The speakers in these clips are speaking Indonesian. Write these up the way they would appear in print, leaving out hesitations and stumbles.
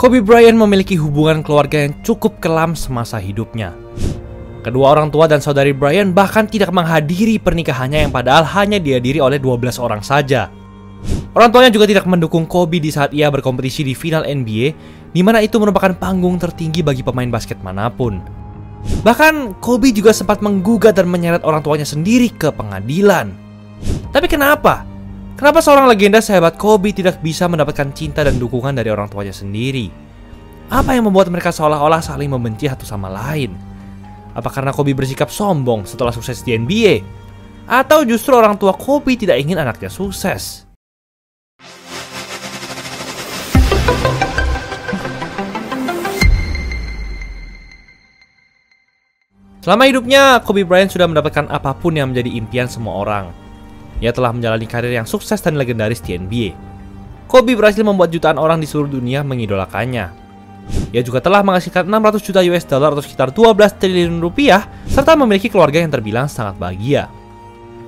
Kobe Bryant memiliki hubungan keluarga yang cukup kelam semasa hidupnya. Kedua orang tua dan saudari Bryant bahkan tidak menghadiri pernikahannya yang padahal hanya dihadiri oleh 12 orang saja. Orang tuanya juga tidak mendukung Kobe di saat ia berkompetisi di final NBA, di mana itu merupakan panggung tertinggi bagi pemain basket manapun. Bahkan Kobe juga sempat menggugat dan menyeret orang tuanya sendiri ke pengadilan. Tapi kenapa? Kenapa seorang legenda sehebat Kobe tidak bisa mendapatkan cinta dan dukungan dari orang tuanya sendiri? Apa yang membuat mereka seolah-olah saling membenci satu sama lain? Apa karena Kobe bersikap sombong setelah sukses di NBA? Atau justru orang tua Kobe tidak ingin anaknya sukses? Selama hidupnya, Kobe Bryant sudah mendapatkan apapun yang menjadi impian semua orang. Ia telah menjalani karir yang sukses dan legendaris di NBA. Kobe berhasil membuat jutaan orang di seluruh dunia mengidolakannya. Ia juga telah menghasilkan 600 juta US dollar atau sekitar 12 triliun rupiah, serta memiliki keluarga yang terbilang sangat bahagia.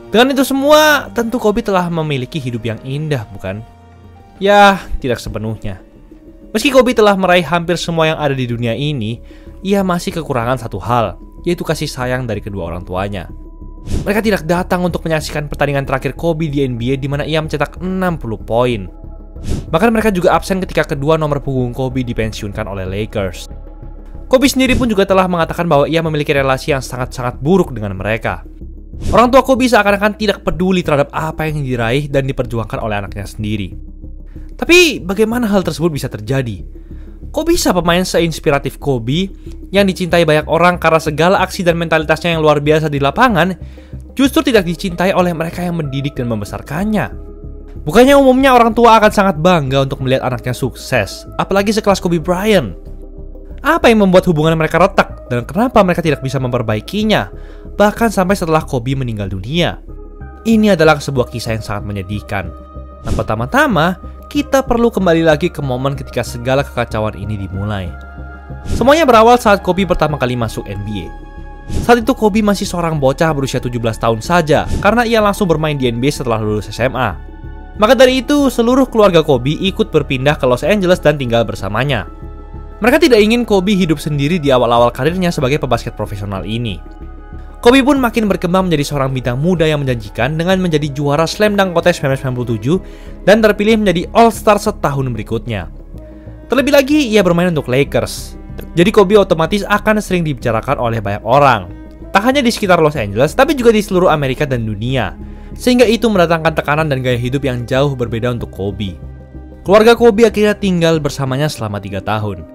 Dengan itu semua, tentu Kobe telah memiliki hidup yang indah, bukan? Ya, tidak sepenuhnya. Meski Kobe telah meraih hampir semua yang ada di dunia ini, ia masih kekurangan satu hal, yaitu kasih sayang dari kedua orang tuanya. Mereka tidak datang untuk menyaksikan pertandingan terakhir Kobe di NBA di mana ia mencetak 60 poin. Bahkan mereka juga absen ketika kedua nomor punggung Kobe dipensiunkan oleh Lakers. Kobe sendiri pun juga telah mengatakan bahwa ia memiliki relasi yang sangat-sangat buruk dengan mereka. Orang tua Kobe seakan-akan tidak peduli terhadap apa yang diraih dan diperjuangkan oleh anaknya sendiri. Tapi bagaimana hal tersebut bisa terjadi? Kok bisa pemain seinspiratif Kobe yang dicintai banyak orang karena segala aksi dan mentalitasnya yang luar biasa di lapangan justru tidak dicintai oleh mereka yang mendidik dan membesarkannya? Bukannya umumnya orang tua akan sangat bangga untuk melihat anaknya sukses, apalagi sekelas Kobe Bryant. Apa yang membuat hubungan mereka retak dan kenapa mereka tidak bisa memperbaikinya, bahkan sampai setelah Kobe meninggal dunia? Ini adalah sebuah kisah yang sangat menyedihkan. Dan pertama-tama, kita perlu kembali lagi ke momen ketika segala kekacauan ini dimulai. Semuanya berawal saat Kobe pertama kali masuk NBA. Saat itu Kobe masih seorang bocah berusia 17 tahun saja karena ia langsung bermain di NBA setelah lulus SMA. Maka dari itu, seluruh keluarga Kobe ikut berpindah ke Los Angeles dan tinggal bersamanya. Mereka tidak ingin Kobe hidup sendiri di awal-awal karirnya sebagai pebasket profesional ini. Kobe pun makin berkembang menjadi seorang bintang muda yang menjanjikan dengan menjadi juara Slam Dunk Contest 1997 dan terpilih menjadi All-Star setahun berikutnya. Terlebih lagi, ia bermain untuk Lakers. Jadi Kobe otomatis akan sering dibicarakan oleh banyak orang. Tak hanya di sekitar Los Angeles, tapi juga di seluruh Amerika dan dunia. Sehingga itu mendatangkan tekanan dan gaya hidup yang jauh berbeda untuk Kobe. Keluarga Kobe akhirnya tinggal bersamanya selama 3 tahun.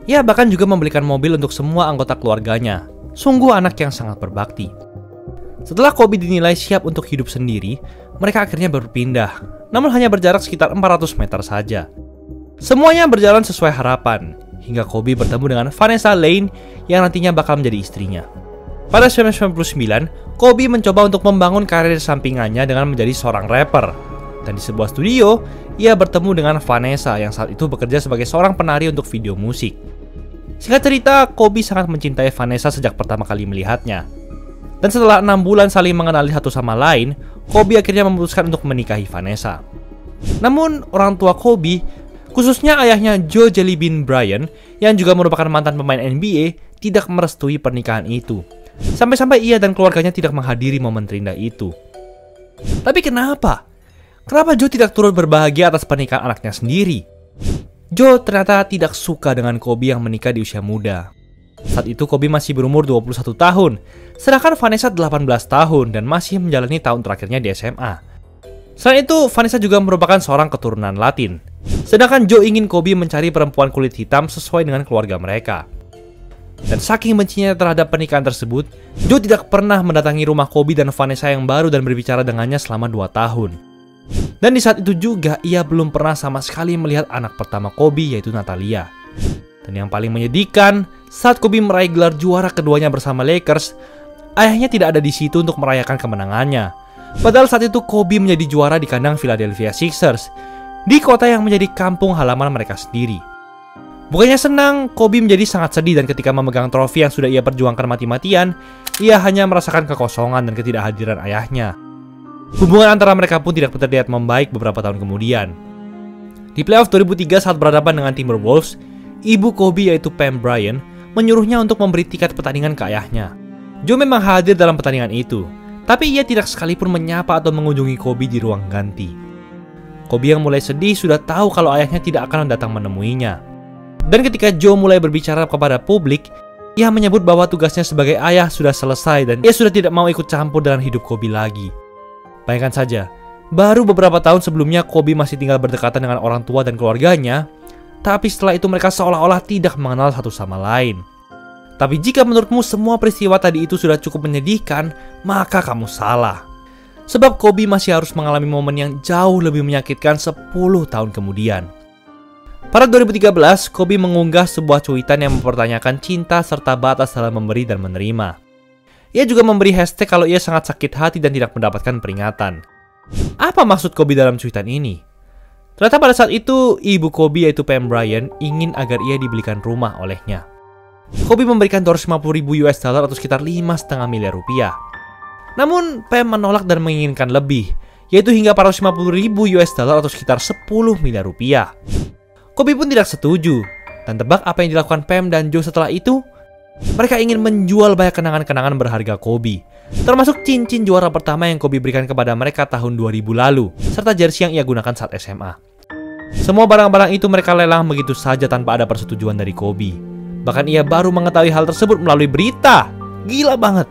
Ia bahkan juga membelikan mobil untuk semua anggota keluarganya. Sungguh anak yang sangat berbakti. Setelah Kobe dinilai siap untuk hidup sendiri, mereka akhirnya berpindah, namun hanya berjarak sekitar 400 meter saja. Semuanya berjalan sesuai harapan, hingga Kobe bertemu dengan Vanessa Lane yang nantinya bakal menjadi istrinya. Pada 1999, Kobe mencoba untuk membangun karir sampingannya dengan menjadi seorang rapper. Dan di sebuah studio, ia bertemu dengan Vanessa yang saat itu bekerja sebagai seorang penari untuk video musik. Singkat cerita, Kobe sangat mencintai Vanessa sejak pertama kali melihatnya. Dan setelah 6 bulan saling mengenali satu sama lain, Kobe akhirnya memutuskan untuk menikahi Vanessa. Namun, orang tua Kobe, khususnya ayahnya Joe Jelly Bean Bryant, yang juga merupakan mantan pemain NBA, tidak merestui pernikahan itu. Sampai-sampai ia dan keluarganya tidak menghadiri momen terindah itu. Tapi kenapa? Kenapa Joe tidak turut berbahagia atas pernikahan anaknya sendiri? Joe ternyata tidak suka dengan Kobe yang menikah di usia muda. Saat itu Kobe masih berumur 21 tahun, sedangkan Vanessa 18 tahun dan masih menjalani tahun terakhirnya di SMA. Selain itu, Vanessa juga merupakan seorang keturunan Latin. Sedangkan Joe ingin Kobe mencari perempuan kulit hitam sesuai dengan keluarga mereka. Dan saking bencinya terhadap pernikahan tersebut, Joe tidak pernah mendatangi rumah Kobe dan Vanessa yang baru dan berbicara dengannya selama 2 tahun. Dan di saat itu juga ia belum pernah sama sekali melihat anak pertama Kobe, yaitu Natalia. Dan yang paling menyedihkan, saat Kobe meraih gelar juara keduanya bersama Lakers, ayahnya tidak ada di situ untuk merayakan kemenangannya. Padahal saat itu Kobe menjadi juara di kandang Philadelphia Sixers, di kota yang menjadi kampung halaman mereka sendiri. Bukannya senang, Kobe menjadi sangat sedih dan ketika memegang trofi yang sudah ia perjuangkan mati-matian, ia hanya merasakan kekosongan dan ketidakhadiran ayahnya. Hubungan antara mereka pun tidak terlihat membaik beberapa tahun kemudian. Di playoff 2003 saat berhadapan dengan Timberwolves, ibu Kobe yaitu Pam Bryant menyuruhnya untuk memberi tiket pertandingan ke ayahnya. Joe memang hadir dalam pertandingan itu, tapi ia tidak sekalipun menyapa atau mengunjungi Kobe di ruang ganti. Kobe yang mulai sedih sudah tahu kalau ayahnya tidak akan datang menemuinya. Dan ketika Joe mulai berbicara kepada publik, ia menyebut bahwa tugasnya sebagai ayah sudah selesai dan ia sudah tidak mau ikut campur dengan hidup Kobe lagi. Bayangkan saja, baru beberapa tahun sebelumnya Kobe masih tinggal berdekatan dengan orang tua dan keluarganya, tapi setelah itu mereka seolah-olah tidak mengenal satu sama lain. Tapi jika menurutmu semua peristiwa tadi itu sudah cukup menyedihkan, maka kamu salah. Sebab Kobe masih harus mengalami momen yang jauh lebih menyakitkan 10 tahun kemudian. Pada 2013, Kobe mengunggah sebuah cuitan yang mempertanyakan cinta serta batas dalam memberi dan menerima. Ia juga memberi hashtag kalau ia sangat sakit hati dan tidak mendapatkan peringatan. Apa maksud Kobe dalam cuitan ini? Ternyata pada saat itu, ibu Kobe yaitu Pam Bryant ingin agar ia dibelikan rumah olehnya. Kobe memberikan $250.000 atau sekitar 5,5 miliar rupiah. Namun, Pam menolak dan menginginkan lebih, yaitu hingga $450.000 atau sekitar 10 miliar rupiah. Kobe pun tidak setuju, dan tebak apa yang dilakukan Pam dan Joe setelah itu? Mereka ingin menjual banyak kenangan-kenangan berharga Kobe, termasuk cincin juara pertama yang Kobe berikan kepada mereka tahun 2000 lalu, serta jersey yang ia gunakan saat SMA. Semua barang-barang itu mereka lelang begitu saja tanpa ada persetujuan dari Kobe. Bahkan ia baru mengetahui hal tersebut melalui berita. Gila banget.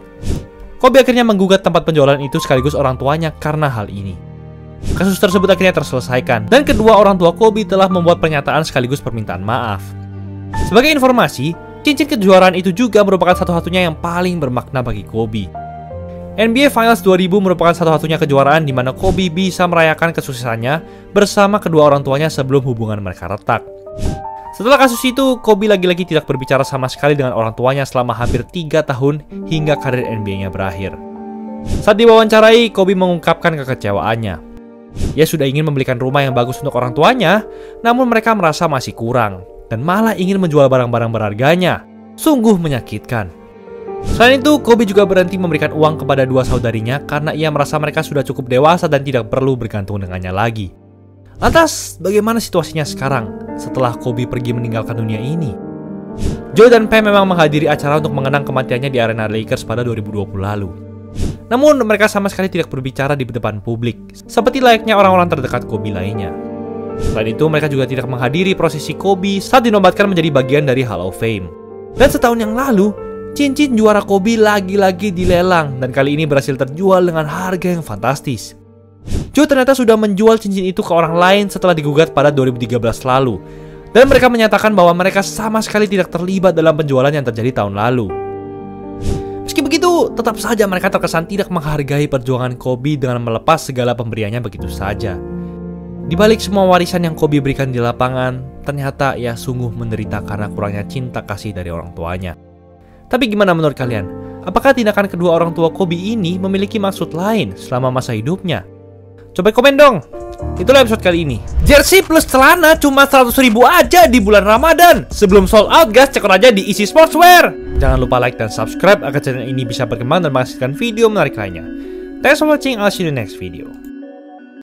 Kobe akhirnya menggugat tempat penjualan itu sekaligus orang tuanya karena hal ini. Kasus tersebut akhirnya terselesaikan, dan kedua orang tua Kobe telah membuat pernyataan sekaligus permintaan maaf. Sebagai informasi, cincin kejuaraan itu juga merupakan satu-satunya yang paling bermakna bagi Kobe. NBA Finals 2000 merupakan satu-satunya kejuaraan di mana Kobe bisa merayakan kesuksesannya bersama kedua orang tuanya sebelum hubungan mereka retak. Setelah kasus itu, Kobe lagi-lagi tidak berbicara sama sekali dengan orang tuanya selama hampir 3 tahun hingga karir NBA-nya berakhir. Saat diwawancarai, Kobe mengungkapkan kekecewaannya. Ia sudah ingin membelikan rumah yang bagus untuk orang tuanya, namun mereka merasa masih kurang dan malah ingin menjual barang-barang berharganya. Sungguh menyakitkan. Selain itu, Kobe juga berhenti memberikan uang kepada dua saudarinya karena ia merasa mereka sudah cukup dewasa dan tidak perlu bergantung dengannya lagi. Lantas, bagaimana situasinya sekarang setelah Kobe pergi meninggalkan dunia ini? Joe dan Pam memang menghadiri acara untuk mengenang kematiannya di arena Lakers pada 2020 lalu. Namun, mereka sama sekali tidak berbicara di depan publik, seperti layaknya orang-orang terdekat Kobe lainnya. Selain itu, mereka juga tidak menghadiri prosesi Kobe saat dinobatkan menjadi bagian dari Hall of Fame. Dan setahun yang lalu, cincin juara Kobe lagi-lagi dilelang dan kali ini berhasil terjual dengan harga yang fantastis. Joe ternyata sudah menjual cincin itu ke orang lain setelah digugat pada 2013 lalu. Dan mereka menyatakan bahwa mereka sama sekali tidak terlibat dalam penjualan yang terjadi tahun lalu. Meski begitu, tetap saja mereka terkesan tidak menghargai perjuangan Kobe dengan melepas segala pemberiannya begitu saja. Di balik semua warisan yang Kobe berikan di lapangan, ternyata ia sungguh menderita karena kurangnya cinta kasih dari orang tuanya. Tapi gimana menurut kalian? Apakah tindakan kedua orang tua Kobe ini memiliki maksud lain selama masa hidupnya? Coba komen dong. Itulah episode kali ini. Jersey plus celana cuma 100.000 aja di bulan Ramadan. Sebelum sold out guys, cek aja di Easy Sportswear. Jangan lupa like dan subscribe agar channel ini bisa berkembang dan menghasilkan video menarik lainnya. Thanks for watching, I'll see you in the next video.